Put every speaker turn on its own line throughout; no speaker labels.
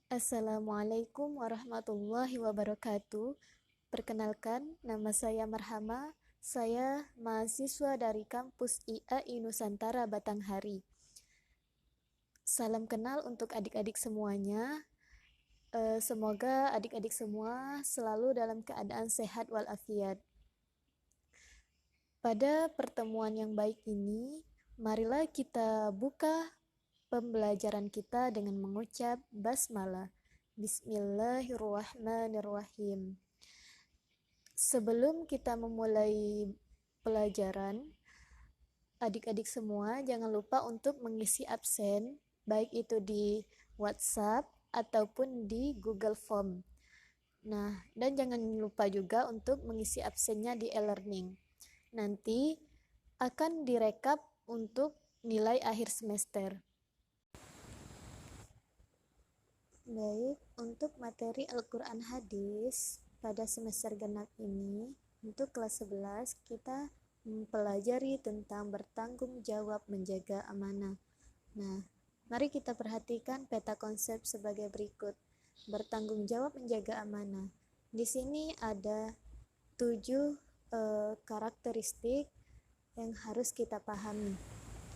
Assalamualaikum warahmatullahi wabarakatuh. Perkenalkan, nama saya Marhama. Saya mahasiswa dari kampus IAI Nusantara Batanghari. Salam kenal untuk adik-adik semuanya. Semoga adik-adik semua selalu dalam keadaan sehat walafiat. Pada pertemuan yang baik ini, marilah kita buka pembelajaran kita dengan mengucap basmalah. Bismillahirrahmanirrahim. Sebelum kita memulai pelajaran, adik-adik semua jangan lupa untuk mengisi absen, baik itu di WhatsApp ataupun di Google Form. Nah, dan jangan lupa juga untuk mengisi absennya di e-learning. Nanti akan direkap untuk nilai akhir semester. Baik, untuk materi Al-Quran Hadis pada semester genap ini, untuk kelas 11 kita mempelajari tentang bertanggung jawab menjaga amanah. Nah, mari kita perhatikan peta konsep sebagai berikut. Bertanggung jawab menjaga amanah. Di sini ada 7 karakteristik yang harus kita pahami.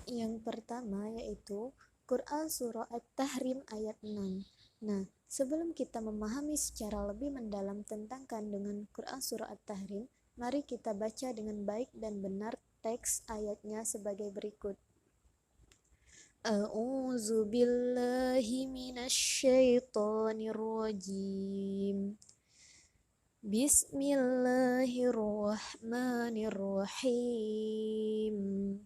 Yang pertama yaitu Quran Surah At-Tahrim ayat 6. Nah, sebelum kita memahami secara lebih mendalam tentang kandungan Quran Surah At-Tahrim, mari kita baca dengan baik dan benar teks ayatnya sebagai berikut. A'udzu billahi minasyaitonir rajim. Bismillahirrahmanirrahim.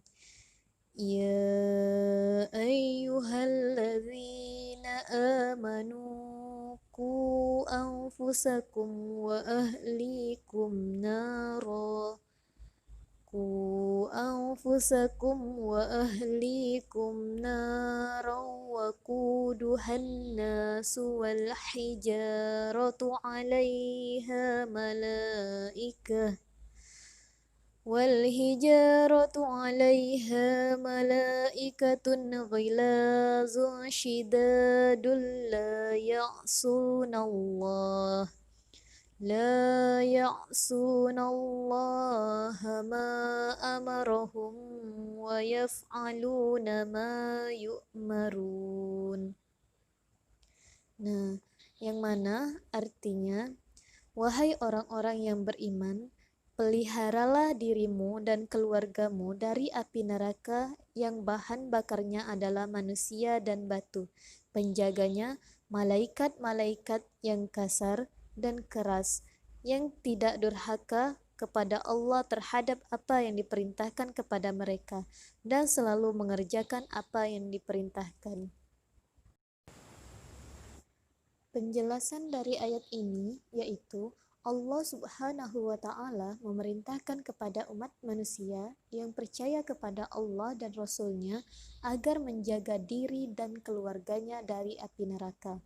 Ya ayyuhalladzina amanu qu anfusakum wa ahlikum nara wa quduhan nasu wal hijaratu 'alaiha malaikatun ghilazun shidadun la ya'sunallaha ma amarahum wa yaf'aluna ma yu'marun. Nah, yang mana artinya, wahai orang-orang yang beriman, peliharalah dirimu dan keluargamu dari api neraka yang bahan bakarnya adalah manusia dan batu. Penjaganya malaikat-malaikat yang kasar dan keras, yang tidak durhaka kepada Allah terhadap apa yang diperintahkan kepada mereka, dan selalu mengerjakan apa yang diperintahkan. Penjelasan dari ayat ini yaitu Allah Subhanahu wa Ta'ala memerintahkan kepada umat manusia yang percaya kepada Allah dan Rasul-Nya agar menjaga diri dan keluarganya dari api neraka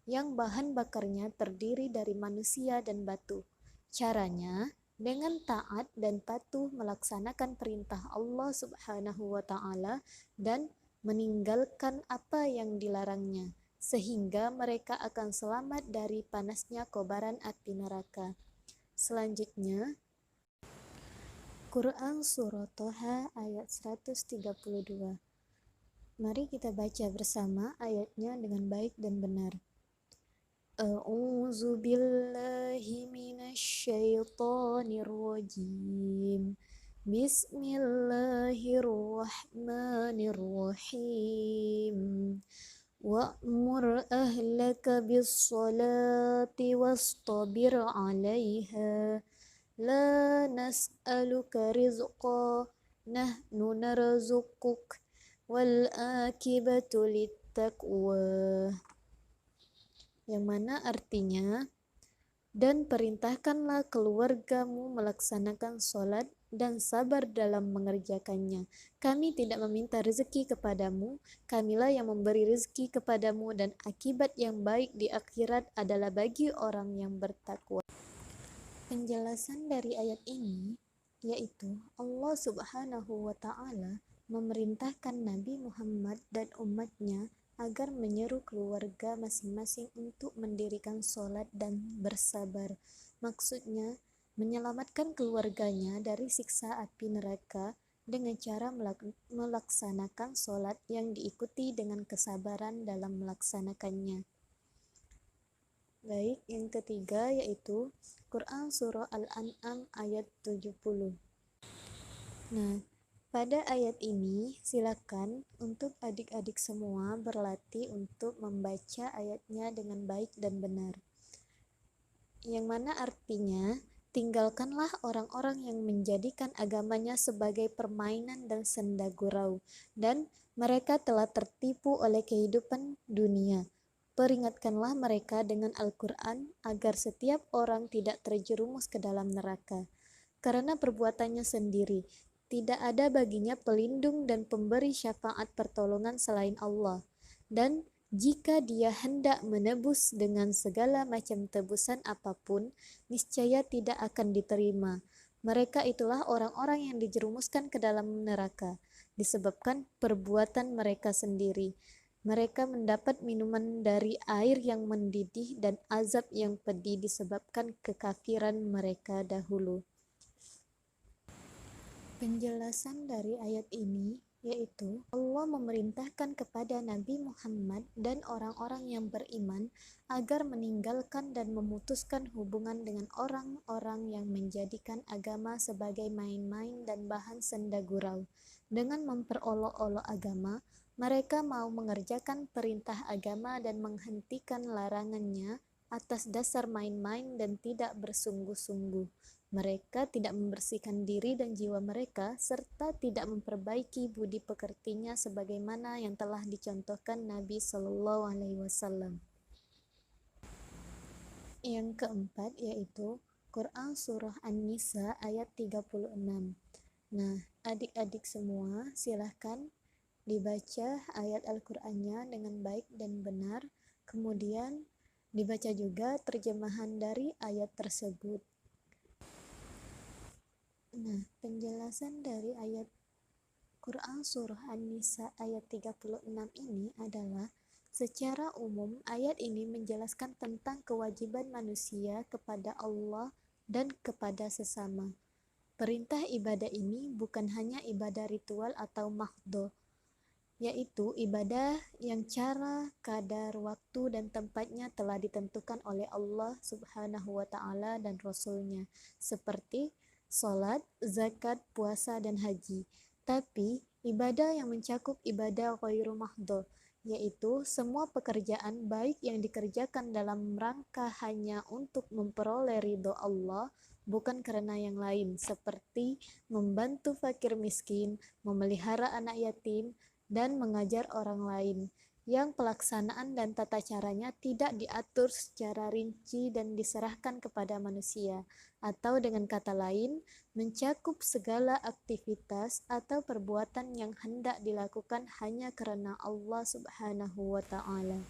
yang bahan bakarnya terdiri dari manusia dan batu. Caranya dengan taat dan patuh melaksanakan perintah Allah Subhanahu wa Ta'ala dan meninggalkan apa yang dilarangnya, sehingga mereka akan selamat dari panasnya kobaran api neraka. Selanjutnya, Quran Surah Toha ayat 132. Mari kita baca bersama ayatnya dengan baik dan benar. A'udzu billahi minasyaitonir rajim. Bismillahirrahmanirrahim. Wa'mur ahlaka bis-salati wastabir 'alaiha. La nas'aluka rizqa, nahnu narzuquk, wal akibatu littaqwa. Yang mana artinya, dan perintahkanlah keluargamu melaksanakan sholat dan sabar dalam mengerjakannya. Kami tidak meminta rezeki kepadamu, kamilah yang memberi rezeki kepadamu, dan akibat yang baik di akhirat adalah bagi orang yang bertakwa. Penjelasan dari ayat ini yaitu Allah Subhanahu wa Ta'ala memerintahkan Nabi Muhammad dan umatnya agar menyeru keluarga masing-masing untuk mendirikan sholat dan bersabar. Maksudnya, menyelamatkan keluarganya dari siksa api neraka dengan cara melaksanakan sholat yang diikuti dengan kesabaran dalam melaksanakannya. Baik, yang ketiga yaitu Quran Surah Al-An'am ayat 70. Nah, pada ayat ini silakan untuk adik-adik semua berlatih untuk membaca ayatnya dengan baik dan benar. Yang mana artinya, tinggalkanlah orang-orang yang menjadikan agamanya sebagai permainan dan senda gurau, dan mereka telah tertipu oleh kehidupan dunia. Peringatkanlah mereka dengan Al-Quran agar setiap orang tidak terjerumus ke dalam neraka. Karena perbuatannya sendiri, tidak ada baginya pelindung dan pemberi syafaat pertolongan selain Allah. Dan jika dia hendak menebus dengan segala macam tebusan apapun, niscaya tidak akan diterima. Mereka itulah orang-orang yang dijerumuskan ke dalam neraka, disebabkan perbuatan mereka sendiri. Mereka mendapat minuman dari air yang mendidih dan azab yang pedih disebabkan kekafiran mereka dahulu. Penjelasan dari ayat ini yaitu Allah memerintahkan kepada Nabi Muhammad dan orang-orang yang beriman agar meninggalkan dan memutuskan hubungan dengan orang-orang yang menjadikan agama sebagai main-main dan bahan senda gurau. Dengan memperolok-olok agama, mereka mau mengerjakan perintah agama dan menghentikan larangannya atas dasar main-main dan tidak bersungguh-sungguh. Mereka tidak membersihkan diri dan jiwa mereka, serta tidak memperbaiki budi pekertinya sebagaimana yang telah dicontohkan Nabi Shallallahu Alaihi Wasallam. Yang keempat yaitu Quran Surah An-Nisa ayat 36. Nah, adik-adik semua silahkan dibaca ayat Al-Qur'annya dengan baik dan benar, kemudian dibaca juga terjemahan dari ayat tersebut. Nah, penjelasan dari ayat Quran Surah An-Nisa ayat 36 ini adalah secara umum ayat ini menjelaskan tentang kewajiban manusia kepada Allah dan kepada sesama. Perintah ibadah ini bukan hanya ibadah ritual atau mahdhah, yaitu ibadah yang cara, kadar, waktu, dan tempatnya telah ditentukan oleh Allah Subhanahu wa Ta'ala dan Rasul-Nya, seperti sholat, zakat, puasa, dan haji. Tapi ibadah yang mencakup ibadah ghairu mahdhah, yaitu semua pekerjaan baik yang dikerjakan dalam rangka hanya untuk memperoleh ridho Allah, bukan karena yang lain, seperti membantu fakir miskin, memelihara anak yatim, dan mengajar orang lain, yang pelaksanaan dan tata caranya tidak diatur secara rinci dan diserahkan kepada manusia, atau dengan kata lain, mencakup segala aktivitas atau perbuatan yang hendak dilakukan hanya karena Allah Subhanahu wa Ta'ala.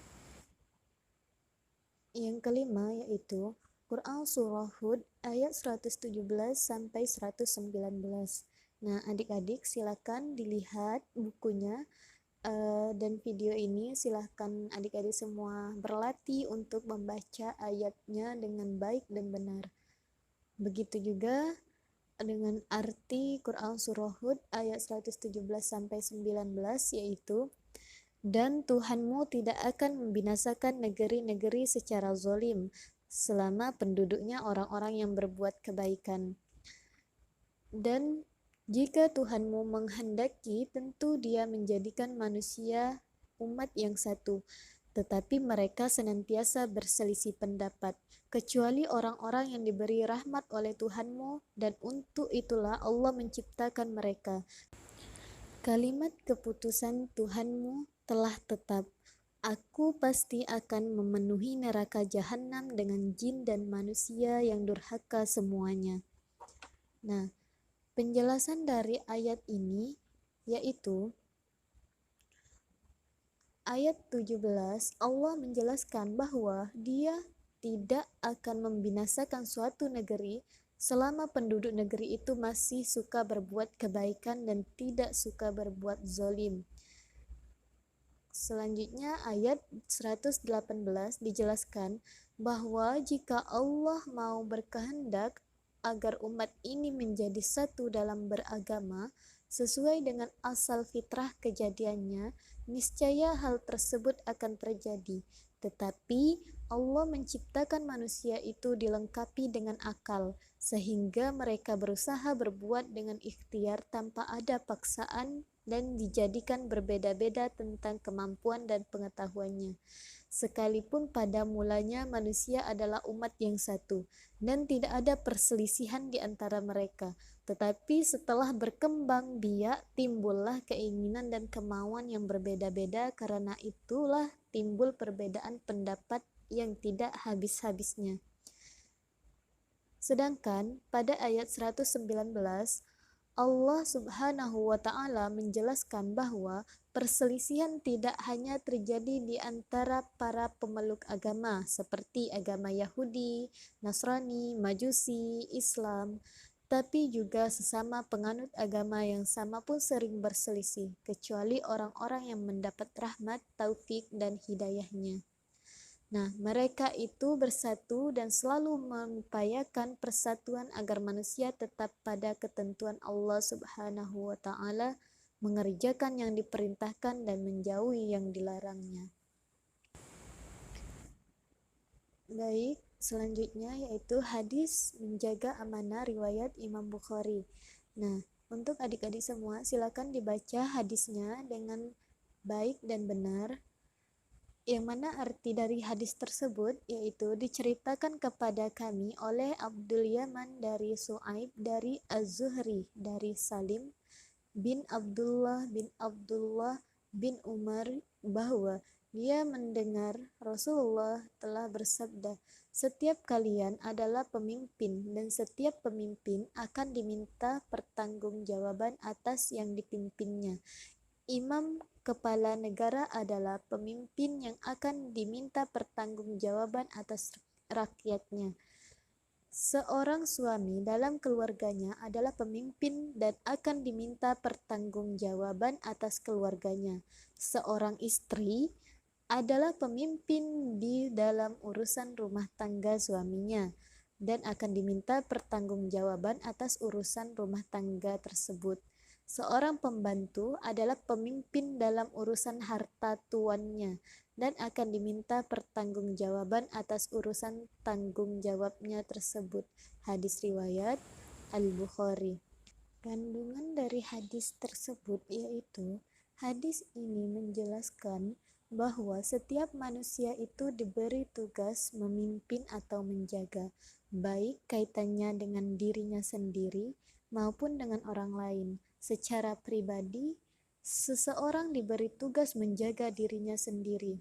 Yang kelima yaitu Quran Surah Hud ayat 117 sampai 119. Nah, adik-adik silakan dilihat bukunya dan video ini. Silakan adik-adik semua berlatih untuk membaca ayatnya dengan baik dan benar. Begitu juga dengan arti Quran Surah Hud ayat 117 sampai 19, yaitu dan Tuhanmu tidak akan membinasakan negeri-negeri secara zalim selama penduduknya orang-orang yang berbuat kebaikan. Dan jika Tuhanmu menghendaki, tentu Dia menjadikan manusia umat yang satu, tetapi mereka senantiasa berselisih pendapat, kecuali orang-orang yang diberi rahmat oleh Tuhanmu, dan untuk itulah Allah menciptakan mereka. Kalimat keputusan Tuhanmu telah tetap. Aku pasti akan memenuhi neraka jahanam dengan jin dan manusia yang durhaka semuanya. Nah, penjelasan dari ayat ini yaitu ayat 17, Allah menjelaskan bahwa Dia tidak akan membinasakan suatu negeri selama penduduk negeri itu masih suka berbuat kebaikan dan tidak suka berbuat zalim. Selanjutnya ayat 118 dijelaskan bahwa jika Allah mau berkehendak agar umat ini menjadi satu dalam beragama sesuai dengan asal fitrah kejadiannya, niscaya hal tersebut akan terjadi. Tetapi Allah menciptakan manusia itu dilengkapi dengan akal, sehingga mereka berusaha berbuat dengan ikhtiar tanpa ada paksaan dan dijadikan berbeda-beda tentang kemampuan dan pengetahuannya. Sekalipun pada mulanya manusia adalah umat yang satu dan tidak ada perselisihan di antara mereka, tetapi setelah berkembang biak timbullah keinginan dan kemauan yang berbeda-beda, karena itulah timbul perbedaan pendapat yang tidak habis-habisnya. Sedangkan pada ayat 119 Allah Subhanahu wa Ta'ala menjelaskan bahwa perselisihan tidak hanya terjadi di antara para pemeluk agama seperti agama Yahudi, Nasrani, Majusi, Islam, tapi juga sesama penganut agama yang sama pun sering berselisih, kecuali orang-orang yang mendapat rahmat, taufik, dan hidayahnya. Nah, mereka itu bersatu dan selalu mengupayakan persatuan agar manusia tetap pada ketentuan Allah Subhanahu wa Ta'ala, mengerjakan yang diperintahkan dan menjauhi yang dilarangnya. Baik, selanjutnya yaitu hadis menjaga amanah riwayat Imam Bukhari. Nah, untuk adik-adik semua silakan dibaca hadisnya dengan baik dan benar. Yang mana arti dari hadis tersebut yaitu diceritakan kepada kami oleh Abdul Yaman dari Su'aib dari Az-Zuhri dari Salim bin Abdullah bin Umar bahwa dia mendengar Rasulullah telah bersabda, setiap kalian adalah pemimpin dan setiap pemimpin akan diminta pertanggungjawaban atas yang dipimpinnya. Imam kepala negara adalah pemimpin yang akan diminta pertanggungjawaban atas rakyatnya. Seorang suami dalam keluarganya adalah pemimpin dan akan diminta pertanggungjawaban atas keluarganya. Seorang istri adalah pemimpin di dalam urusan rumah tangga suaminya dan akan diminta pertanggungjawaban atas urusan rumah tangga tersebut. Seorang pembantu adalah pemimpin dalam urusan harta tuannya dan akan diminta pertanggungjawaban atas urusan tanggung jawabnya tersebut. Hadis riwayat Al-Bukhari. Kandungan dari hadis tersebut yaitu hadis ini menjelaskan bahwa setiap manusia itu diberi tugas memimpin atau menjaga, baik kaitannya dengan dirinya sendiri maupun dengan orang lain. Secara pribadi, seseorang diberi tugas menjaga dirinya sendiri.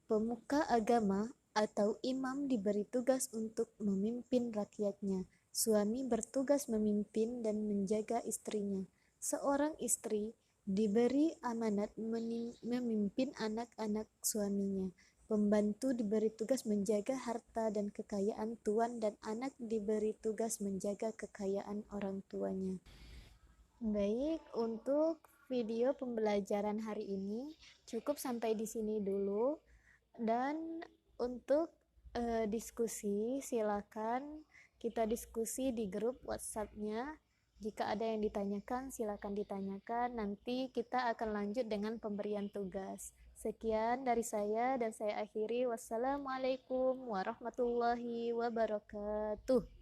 Pemuka agama atau imam diberi tugas untuk memimpin rakyatnya. Suami bertugas memimpin dan menjaga istrinya. Seorang istri diberi amanat memimpin anak-anak suaminya. Pembantu diberi tugas menjaga harta dan kekayaan tuan, dan anak diberi tugas menjaga kekayaan orang tuanya. Baik, untuk video pembelajaran hari ini cukup sampai di sini dulu. Dan untuk diskusi, silakan kita diskusi di grup WhatsApp-nya. Jika ada yang ditanyakan, silakan ditanyakan. Nanti kita akan lanjut dengan pemberian tugas. Sekian dari saya dan saya akhiri. Wassalamualaikum warahmatullahi wabarakatuh.